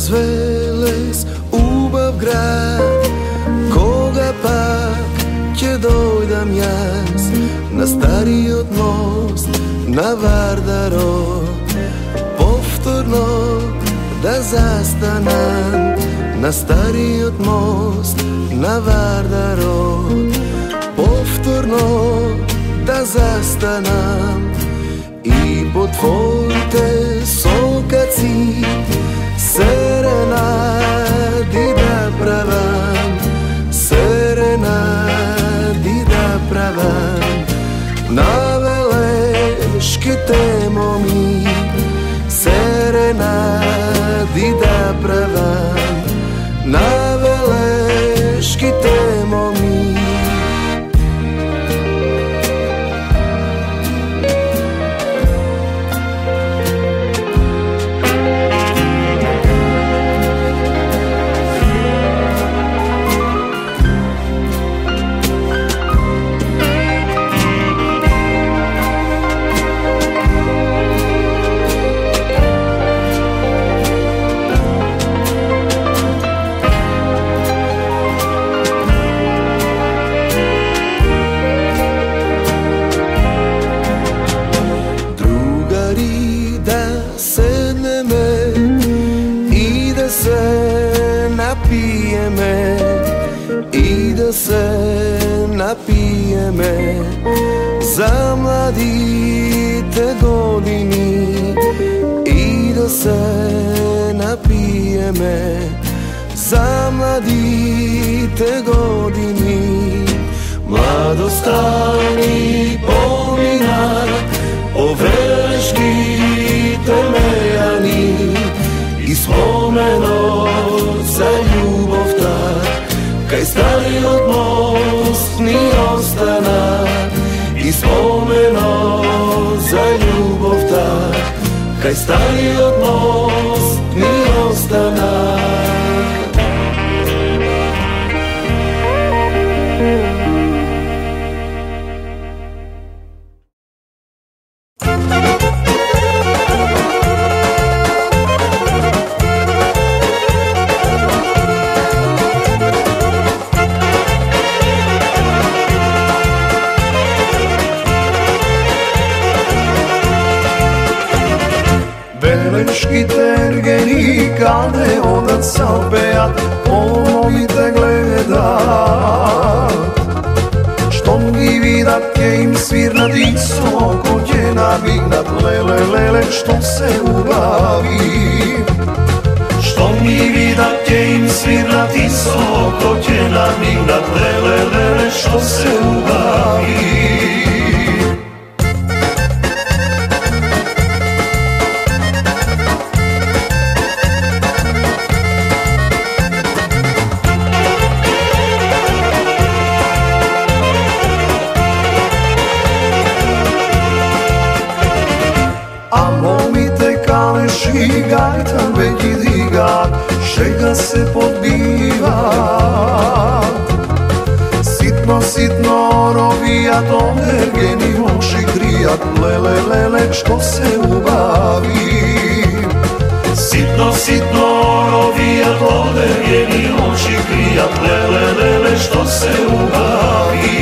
Велес, убав град, кога пак ќе дојдам јас на стариот мост на Вардарот, повторно да застанам на стариот мост на Вардарот, повторно да застанам и по твоите сокаци серенади да правам, серенади да правам на велешките моми, серенади да правам на велешките моми. И да се напиеме за младите години, и да се напиеме за младите години. Младостта ни помина по велешките мејани и споменот за љубовта кај стариот мост ни остана, и споменот за љубовта кај стариот мост ни остана. Велешките ергени каде одат салпеат, помовите гледат. Штом ги видат ќе им свирнат и соко ќе навигнат, леле, леле, што се убави. Штом ги видат ќе им свирнат и соко ќе навигнат, леле, леле, што се убави. И гајта веќе дигат, шега се подбиват. Ситно, ситно ровијат, ергени очи кријат, леле, леле, што се убави. Ситно, ситно ровијат, ергени очи кријат, леле, леле, што се убави.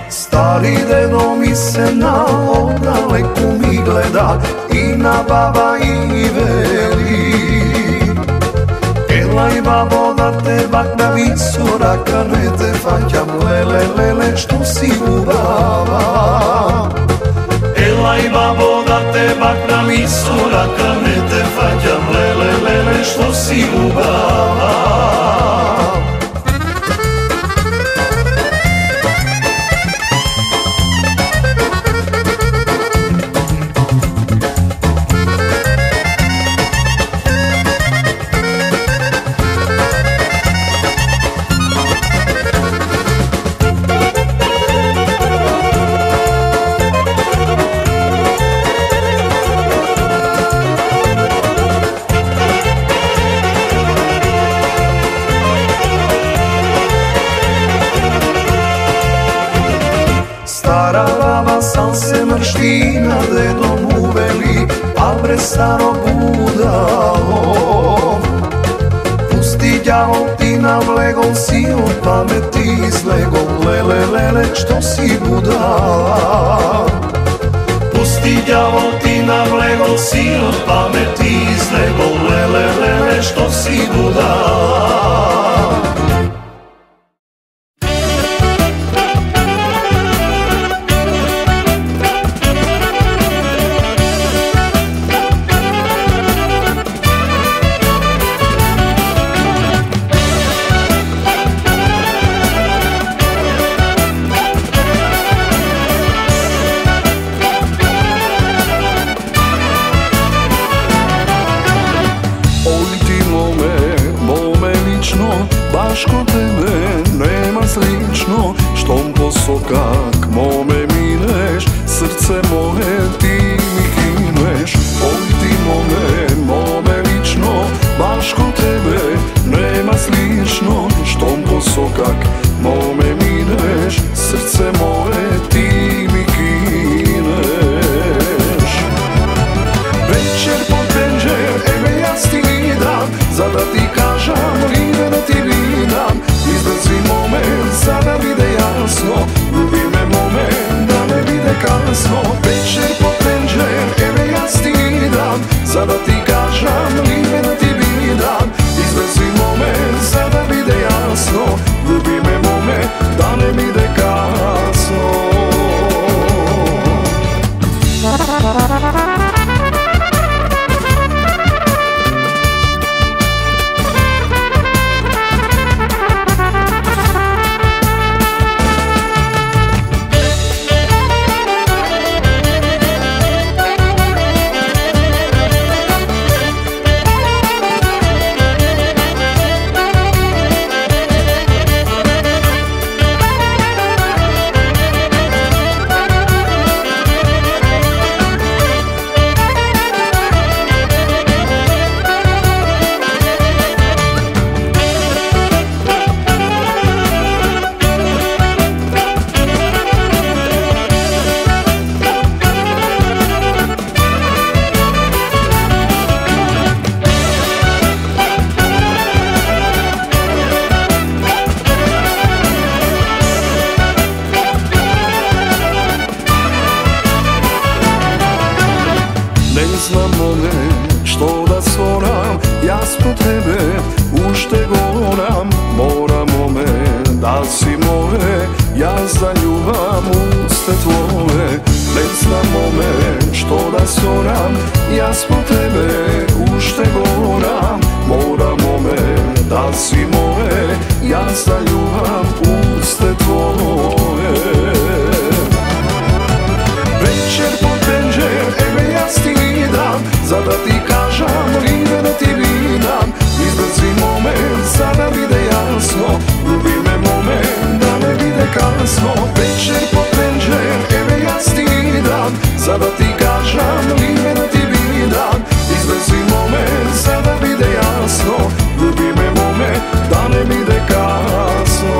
Стари дедо ми се наодалеку ми гледа и на баба и вели: елај бабо да те бакнам и со рака не те фаќам, леле, леле, што си убава. Елај бабо да те бакнам и со рака не те фаќам, леле, леле, што си убава. staro budalo. Pusti đavo ti navlego, si od pameti izlego, lele, lele, što si budala. Pusti đavo ti navlego, si od pameti izlego, lele, lele, što si budala. Baš kod tebe nema slično, štom posokak mome mineš, srce moje ti mi kineš. Oj ti mome lično, baš kod tebe nema slično, štom posokak mome mineš, srce moje ti mi kineš. Večer pod penđer, eve ja stigam, za da ti kažam, live da ti vidam. Izbrzi moment, sada vide jasno, ljubi me moment, da ne vide kasno. Večer pod penđer, eve ja stigam, sada ti kažam, live da ti vidam. Izbrzi moment, sada vide jasno, ljubi me moment, da ne vide kasno. Što da svoram, ja spod tebe uštegoram. Moramo me, da si moje, ja zaljuvam uste tvoje. Ne znamo me, što da svoram, ja spod tebe uštegoram. Moramo me, da si moje, ja zaljuvam uste tvoje. Večer pod penđer, eve ja stigam, za da ti kažam, live da ti vidam. Izbrzi moment, sada vide jasno, ljubi me moment, da ne vide kasno. Večer pod penđer, eve ja stigam, za da ti kažam, live da ti vidam. Izbrzi moment, sada vide jasno, ljubi me moment, da ne vide kasno.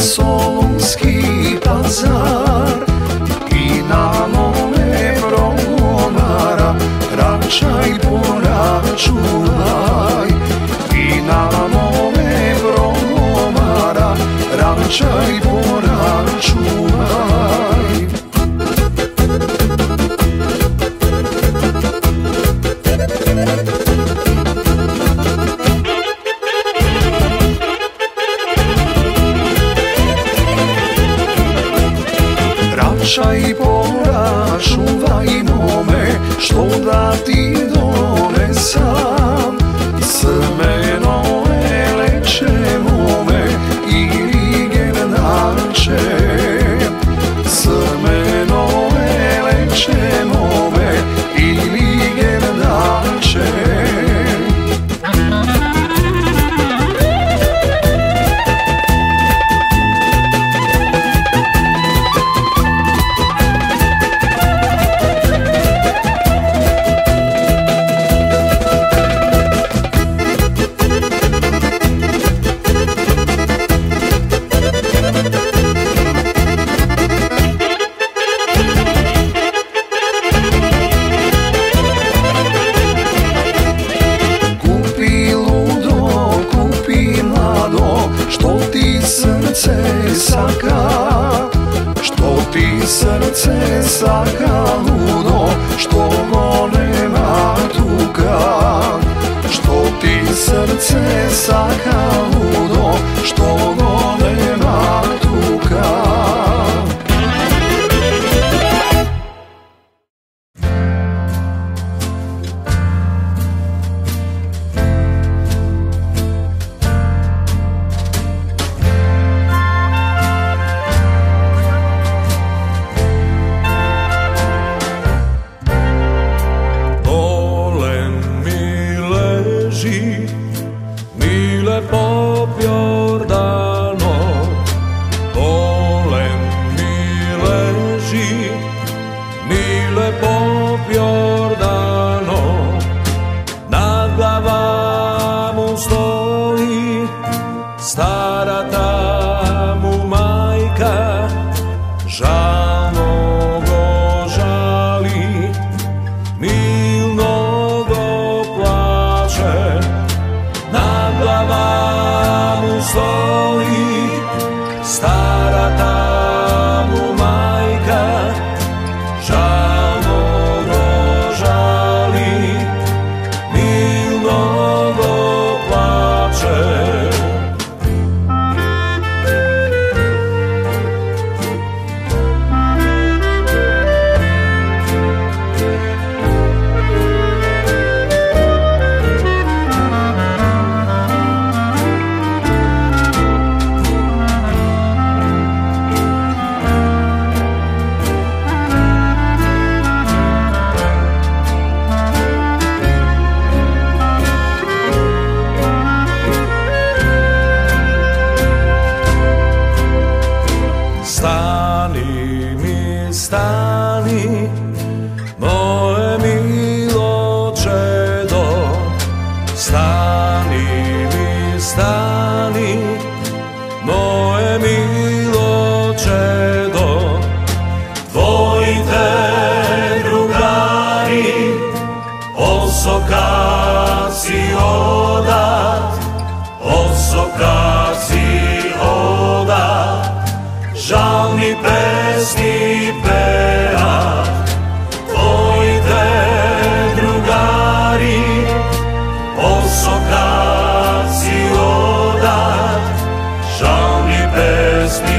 Solunski pazar i na mome promara račaj poračuvaj. I na mome promara račaj poračuvaj. Račaj poračuvaj mome, što da ti donesam. Semeno leče mome ili gernače. Semeno leče mome ili gernače. srce saka, što ti srce saka ludo, što go nema tuka. Što ti srce saka ludo, što go nema tuka. Mile pop Jordano, polen mi leži, mile pop Jordano, nad glava mu stoji, stara ta mu majka, žalno go žali, milno go plače. Na glava mu stoji, stara ta mu majka, žalno go žali, milno go plače. Stani mi, stani, moje milo čedo. Stani mi, stani, moje milo čedo. Tvoji te drugari, osokaci odat, osokaci odat. Žalni pesni pea, tvoji te drugari, osokaci odat, žalni pesni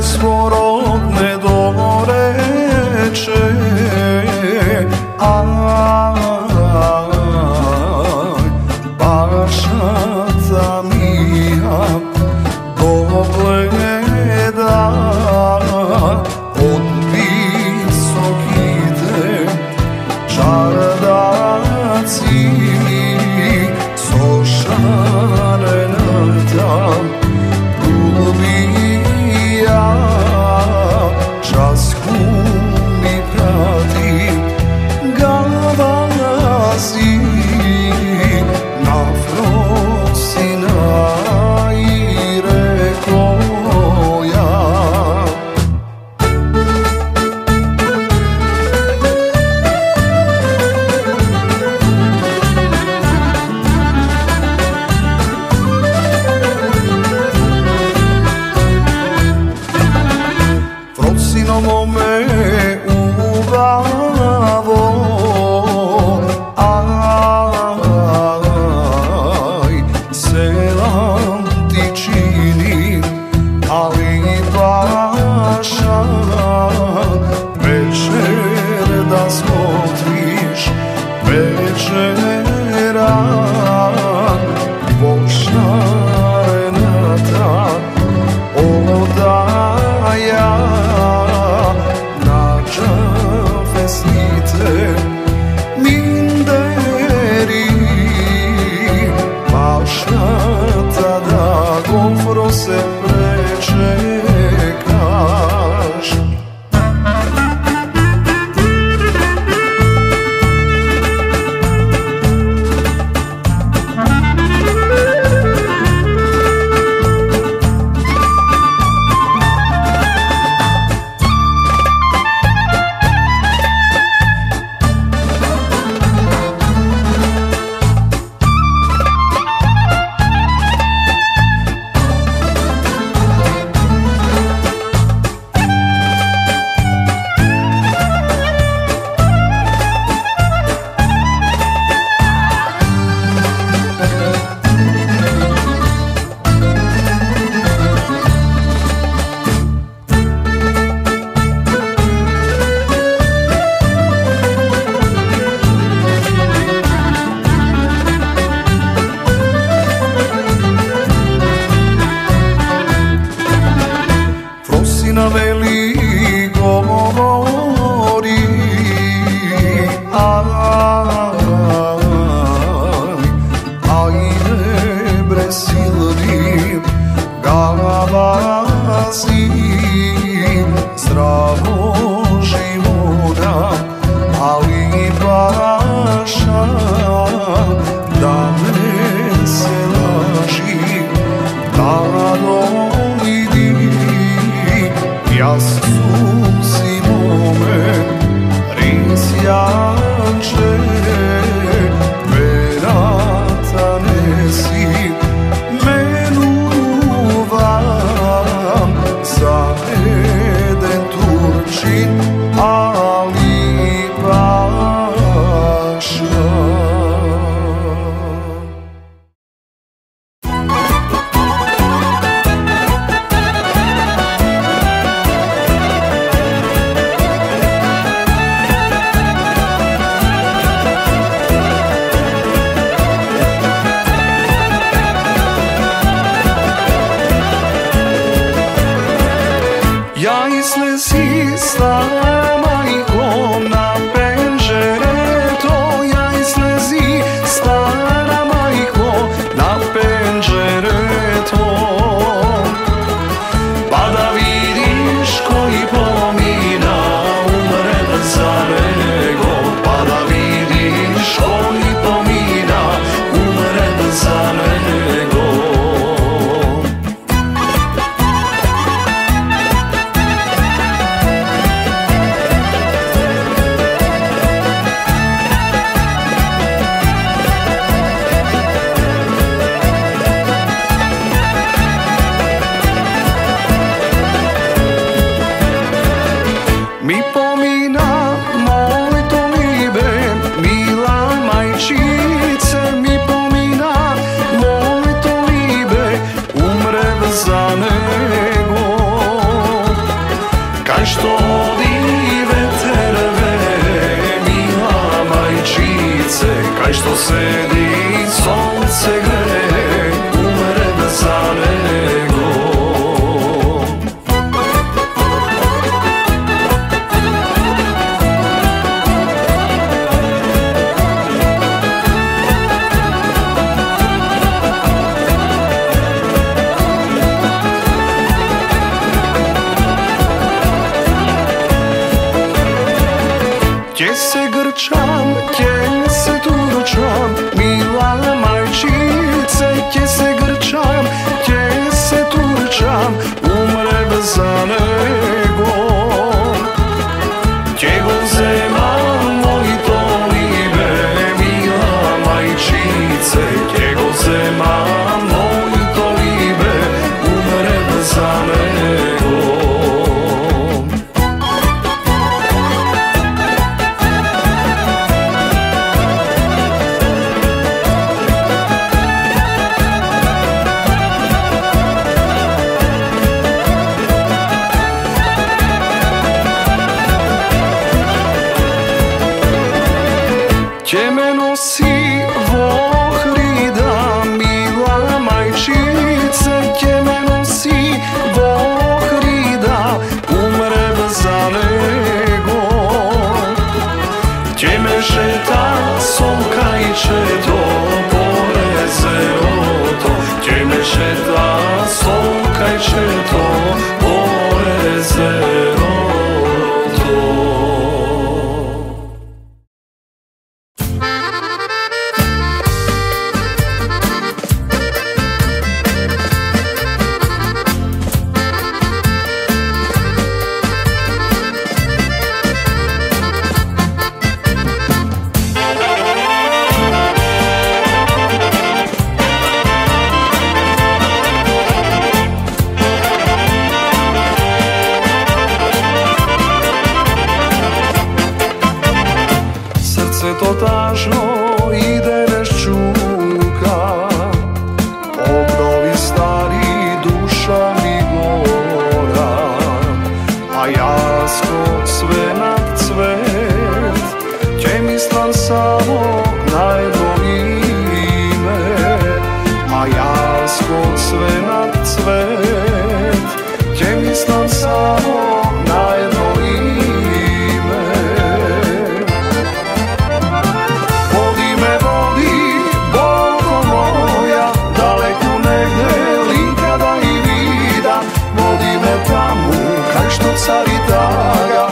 svorog ne doreče. Pašata mija dogleda od visokite čardaci sošarenata gulbija časku mi prati gavazi na frosina i rekao ja. Frosinovo me uvavo, selam ti činim, ali paša večer da skotriš, večera pošarenata odaja na čafesnice minderi pašnata da gofro se prečekaš. Frosina veli govori, ajde bre silni gavazi, zdravo života, ali paša da ne se laži, da dojdi jasnu si mome risjače, verata nesi menuvam za eden Turčin, ali paša. Ja izlezi stara majko na penđereto, ja izlezi stara majko na penđereto, pa da vidiš koji pomina umre za nego, pa da vidiš koji pomina umre za nego. кај што оди ветерве, мила мајчице, кај што седи сонце гре, умре за него. Ќе се грчам, ќе се турчам, мила мајчице, ќе се грчам, ќе се турчам, умре за него. Ќе го земам моето либе, мила мајчице, ќе го земам моето либе, умре за него. Ќе ме носи во хрида, мила мајчице, ќе ме носи во хрида, умре за него. Ќе ме шета со кајчето по езерото, ќе ме шета со кајчето по езерото. Срцето тажно иде без чука, обнови стари душа ми гора, а јас ко свенат цвет ќе мислам само на едно име, а јас ко свенат цвет ќе мислам само на едно име. Води ме таму, кај што цари тага,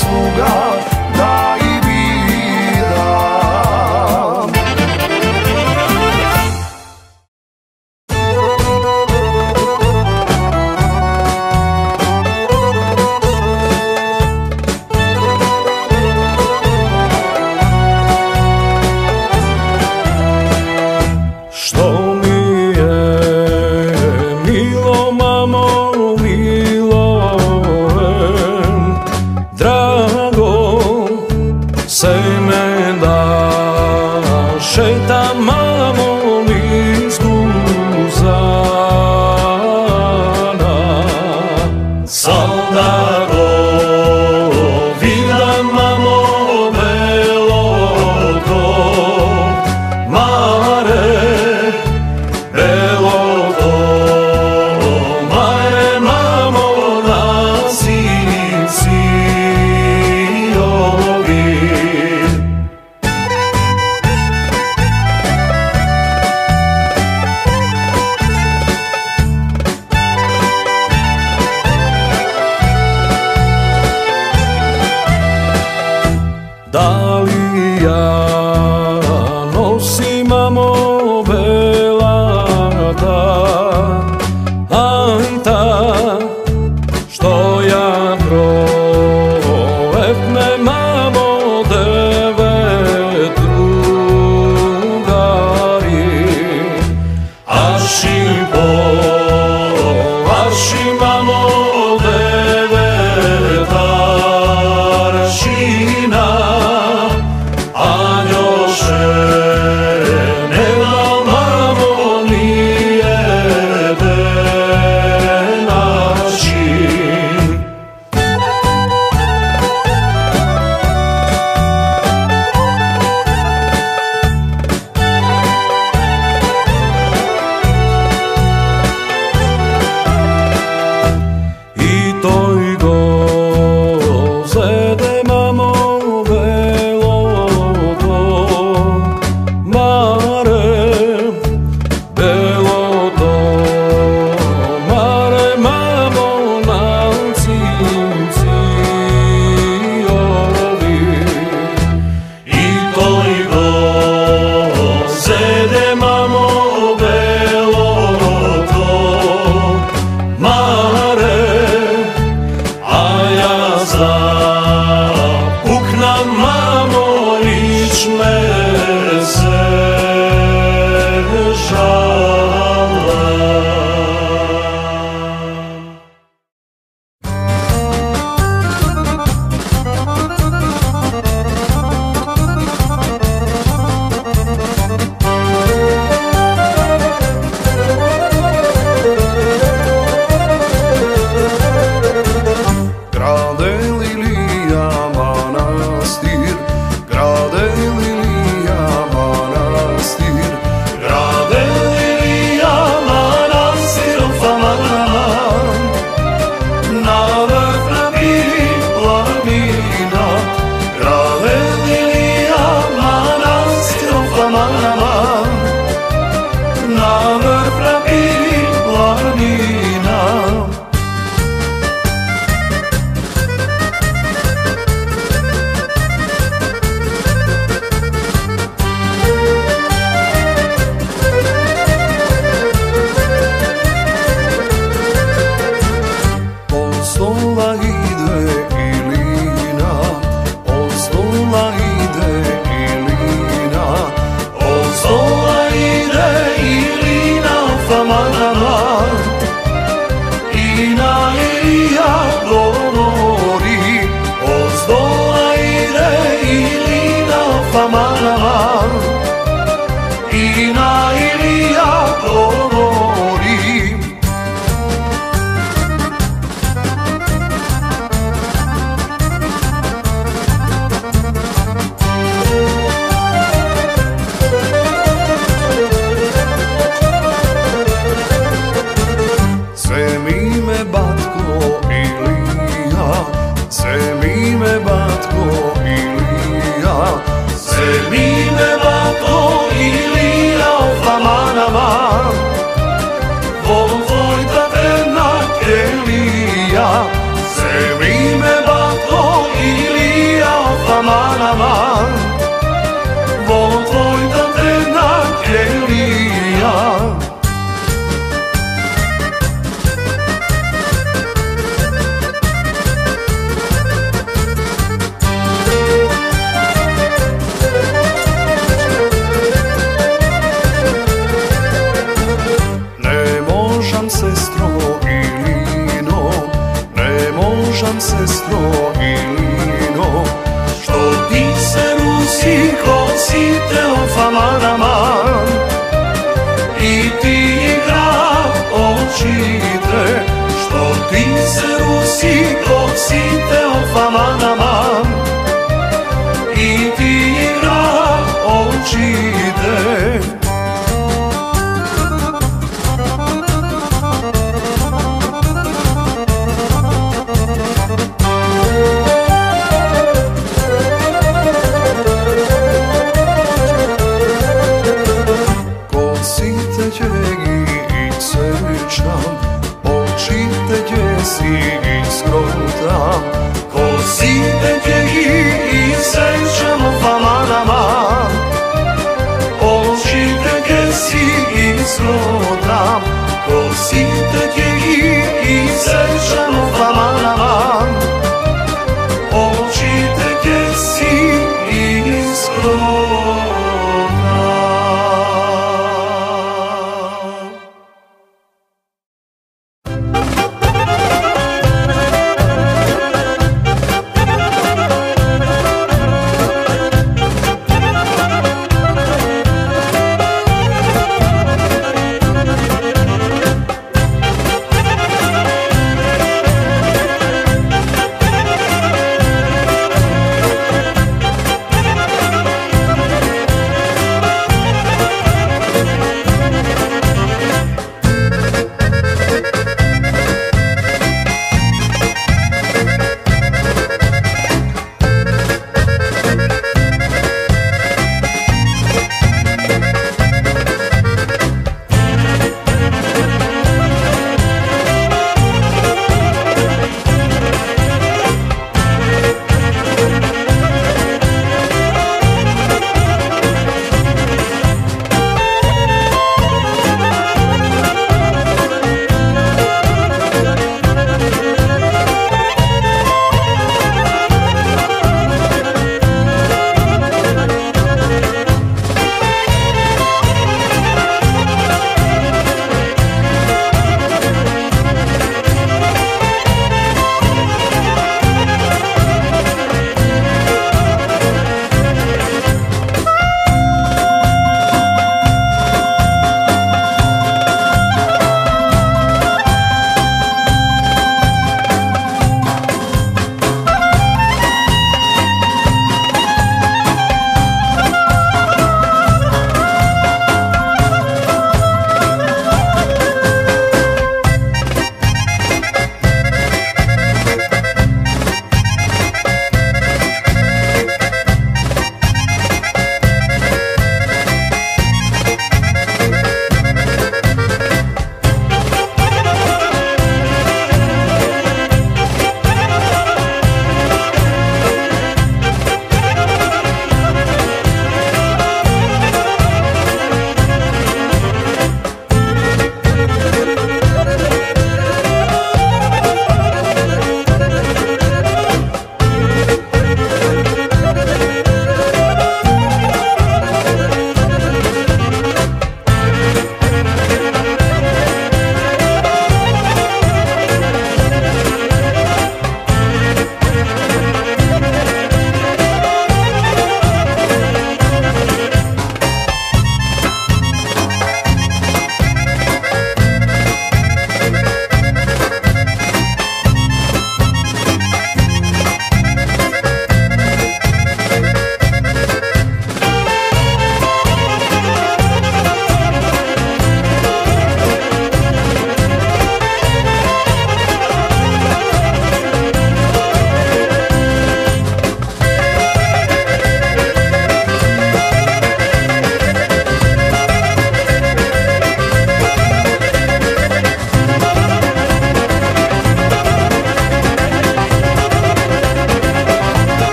sluga da i vidam. Što mi je milo, mamo, milo, drago se me da šetam, mamo, niz guzana. Sada go vidam, mamo, belo to mare, belo to mare, mamo, na sisi ovi. Da li ja nosim, mamo, belata, anta, što ja prolepne, mamo, devet drugari. Aši po, aši, mamo, devet aršina, a njoše ne dal, mamo, nijeden način. I toj gozede, mamo, belo to mare, belo to mare, mamo, na cinci ovi. I toj gozede, mamo, belo to mare, a ja zapuknam, mamo, nič me se žala. Grade Lilija manastir, grade Lilija manastir, Grade Lilija manastir, famaman, na vrh Rabiri planina. Grade Lilija manastir, famaman, na vrh Rabiri planina. Osnula ide Ilina, osnula ide Ilina, osnula ide Ilina, famana, Ina Ilija govori, osnula ide Ilina, famana, Ina Ilija govori. косите од фаманама и ти игра очите. Косите ќе ги сечам, очите ќе си ги скротам. Косите ќе ги сечам од фаманама, очите ќе си ги скротам. Косите ќе ги сечам од фаманама, очите ќе си ги скротам.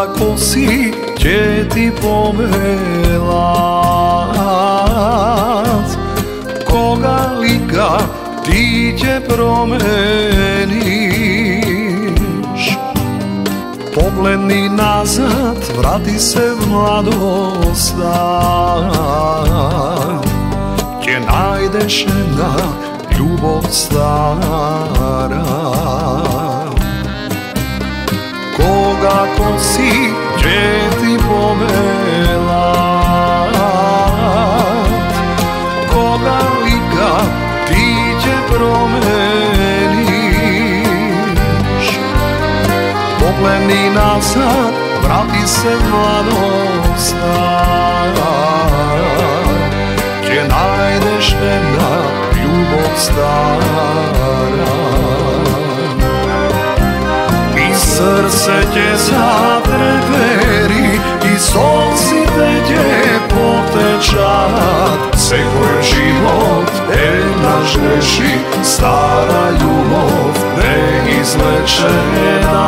Kога коси ќе ти помелат, кога лика ти ќе промениш. Погледни назад, врати се в младоста, ќе најдеш една љубов стара. Кога коси ќе ти помелат, кога лика ти ќе промениш. Погледни назад, врати се в младоста, ќе најдеш една љубов стара. Срце ќе затрепери и солзите ќе потечат. Секој живот еднаш греши, стара љубов неизлечена.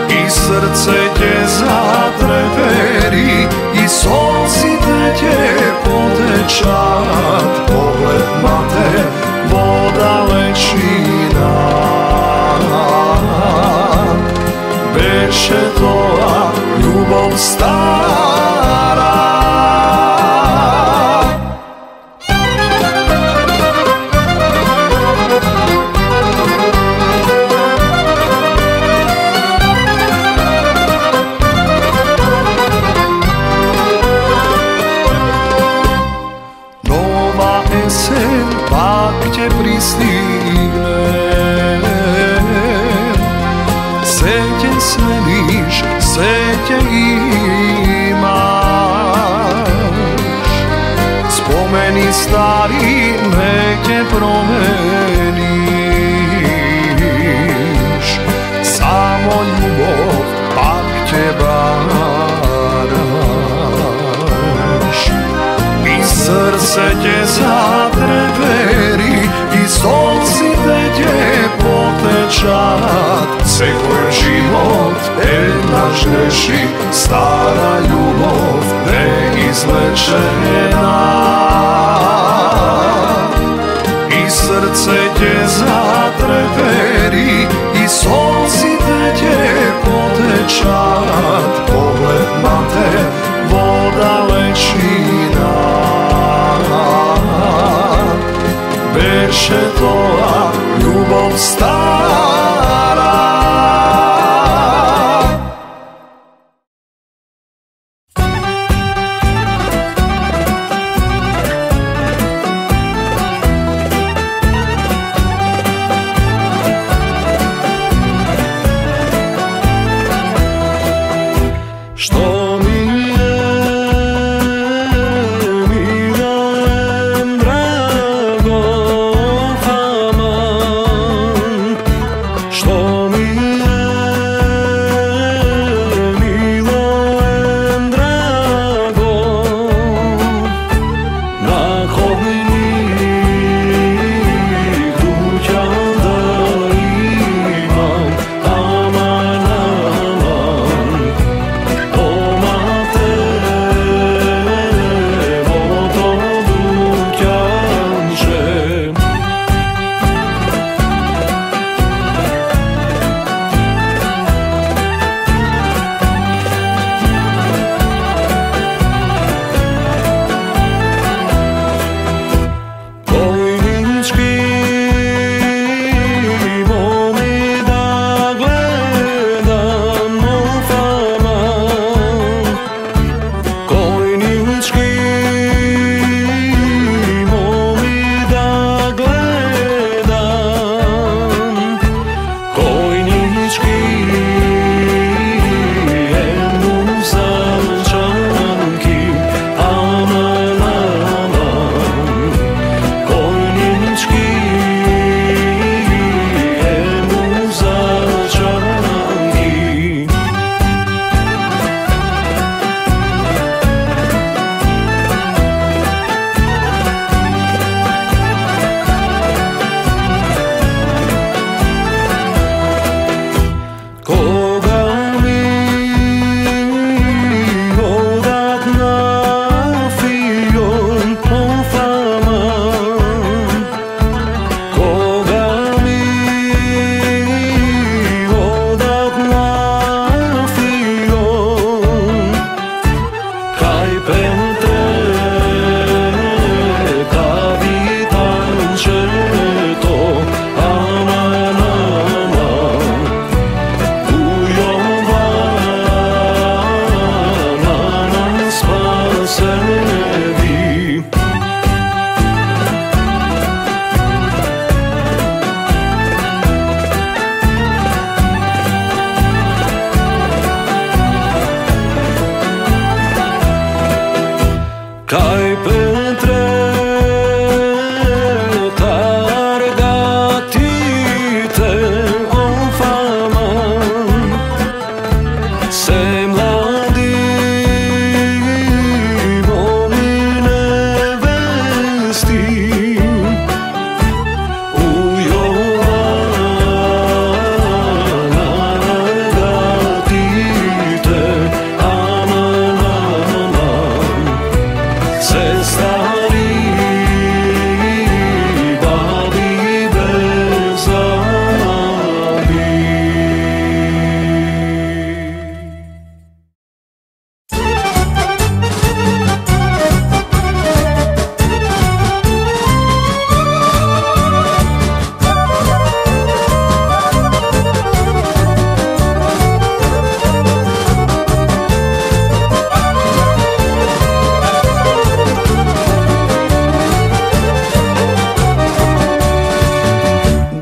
И срце ќе затрепери и солзите ќе потечат. Поглед мате во далечина, беше тоа љубов стара. Нова есен пак ќе пристигне, се ќе смениш, се ќе имаш. Спомени стари не ќе промениш, само љубов пак ќе бараш. И срце ќе затрепери и солзите ќе потечат. Секој живот еднаш греши, стара љубов неизлечена. И срце ќе затрепери и солзите ќе потечат. Поглед мате во далечина, беше тоа љубов стара.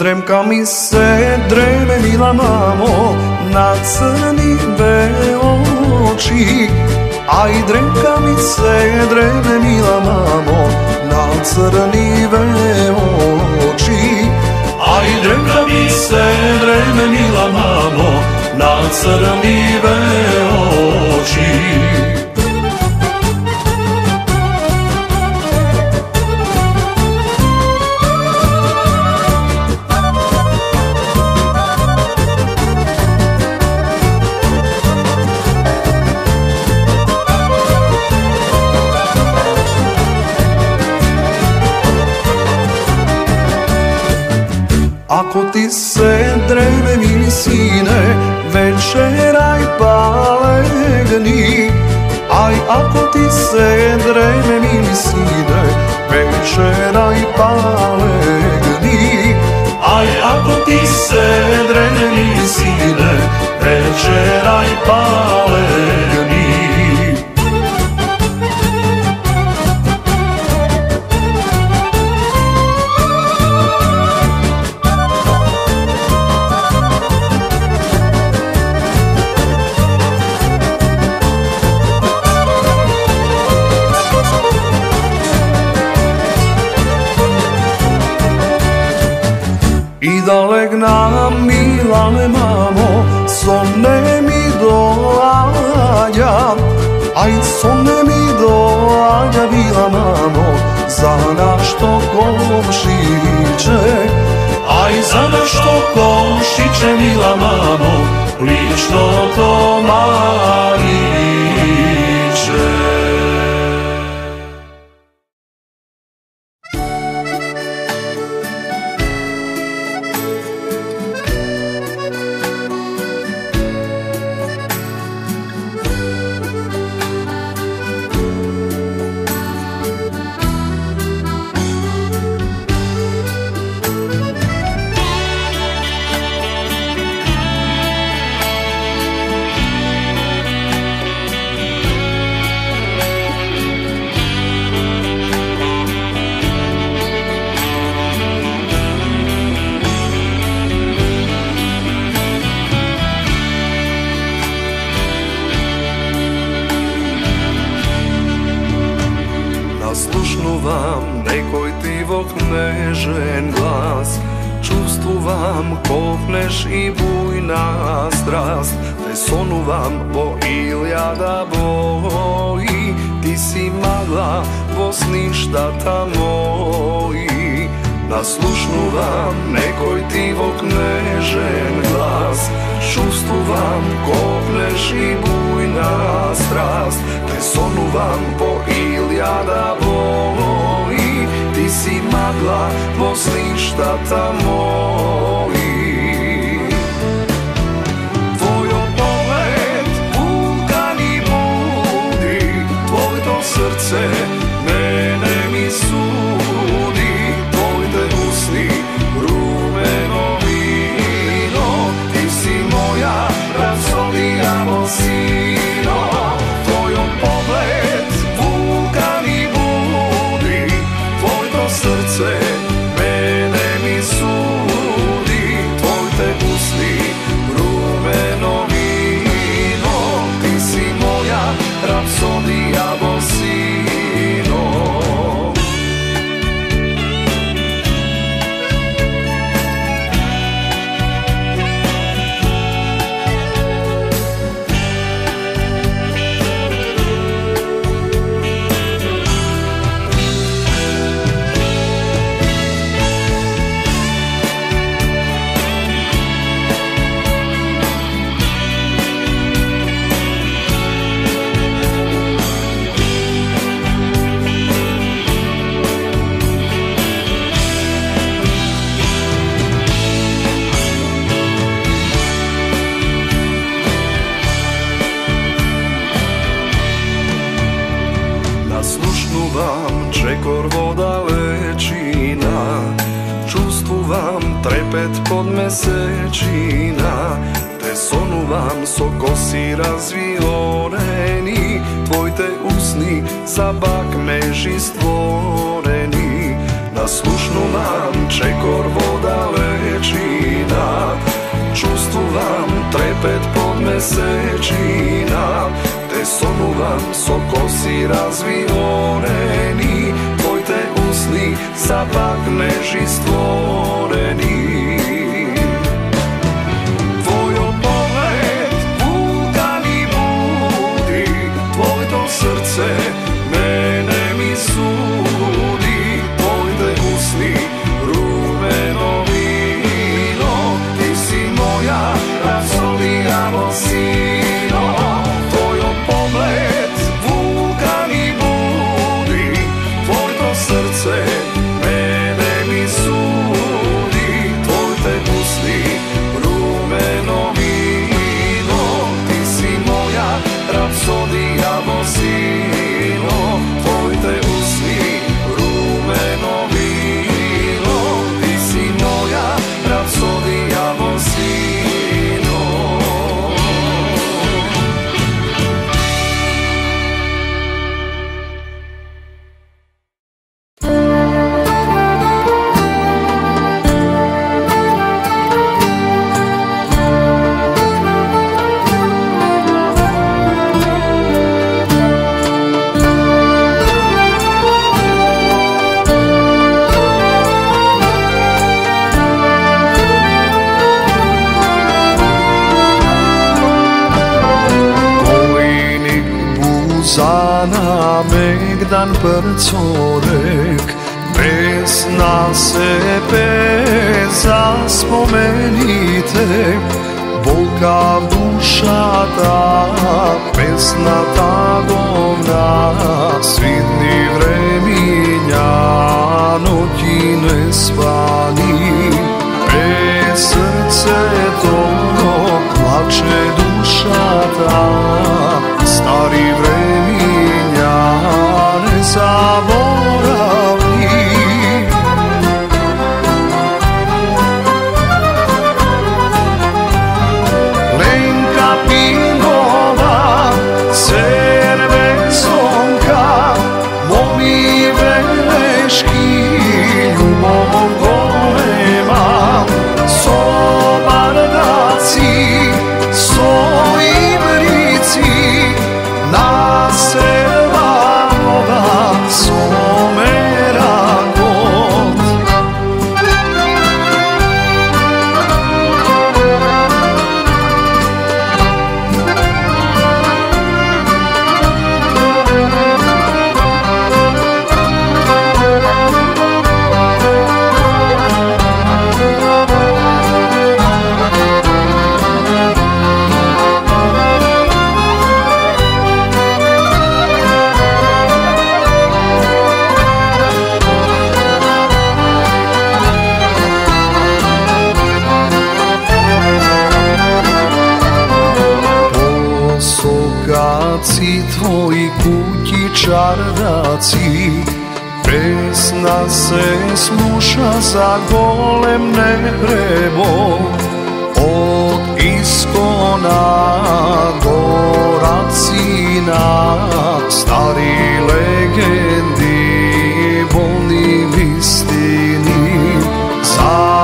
Dремка ми се дреме, мила мамо, на црниве очи. Ај дремка ми се дреме, мила мамо, на црниве очи. Ај дремка ми се дреме, мила мамо, на црниве очи. Ако ти се дреме, мили сине, вечерај па легни. Ај, ако ти се дреме, мили сине, вечерај па легни. Ај, ако ти се дреме, мили сине, вечерај па легни. И да легнам, милане мамо, сон не ми доаѓа. Ај, сон не ми доаѓа, мила мамо, за нашто комшиче. Ај, за нашто комшиче, мила мамо, личното мариче. Слушнувам некој тивок нежен глас, чувствувам копнеш и бујна страст. Те сонувам во илјада бои, ти си магла во сништата мои. Наслушнувам некој тивок нежен глас, чувствувам копнеш и бујна страст. Те сонувам во илјада бои, ти си магла во сништата мои. Твојот поглед вулкани буди, твоето срце мене ми суди. Твоите усни румено вино, ти си моја рапсодија во сино. Твојот поглед вулкани буди, твоето срце мене ми суди. Твоите усни румено вино, ти си моја рапсодија во сино. Слушнувам чекор во далечина, чувствувам трепет под месечина. Те сонувам со коси развиорени, твоите усни за бак межи створени. Наслушнувам чекор во далечина, месечина, те сонувам со коси развионени, твоите усни са пак нежи створени. Твојот поглед вулкани буди, твоето срце мене ми суди, твоите усни румено вино, ти си моја рапсодија во сино. Твојот поглед вулкани буди, твоето срце мене ми суди, твоите усни румено вино, ти си моја рапсодија во сино. Твоите усни румено вино, ти си моја рапсодија во сино. Zana Megdan Prcorek, pesna se peza spomenite, volka duša ta, pesna ta govna, svidni vreminja, noći ne spani, bez srce tono, plače duša ta, stari vreminja ne zaboravni. Lenka Pinova, cervezonka, moji veleški, ljubov golema, sobardaci, soibrici, naselvanova somera god. Sogaci tvoji kući čardaci, pesna se sluša za golem nebrebo, od iskona goracina, stari legendi, bolni istini, za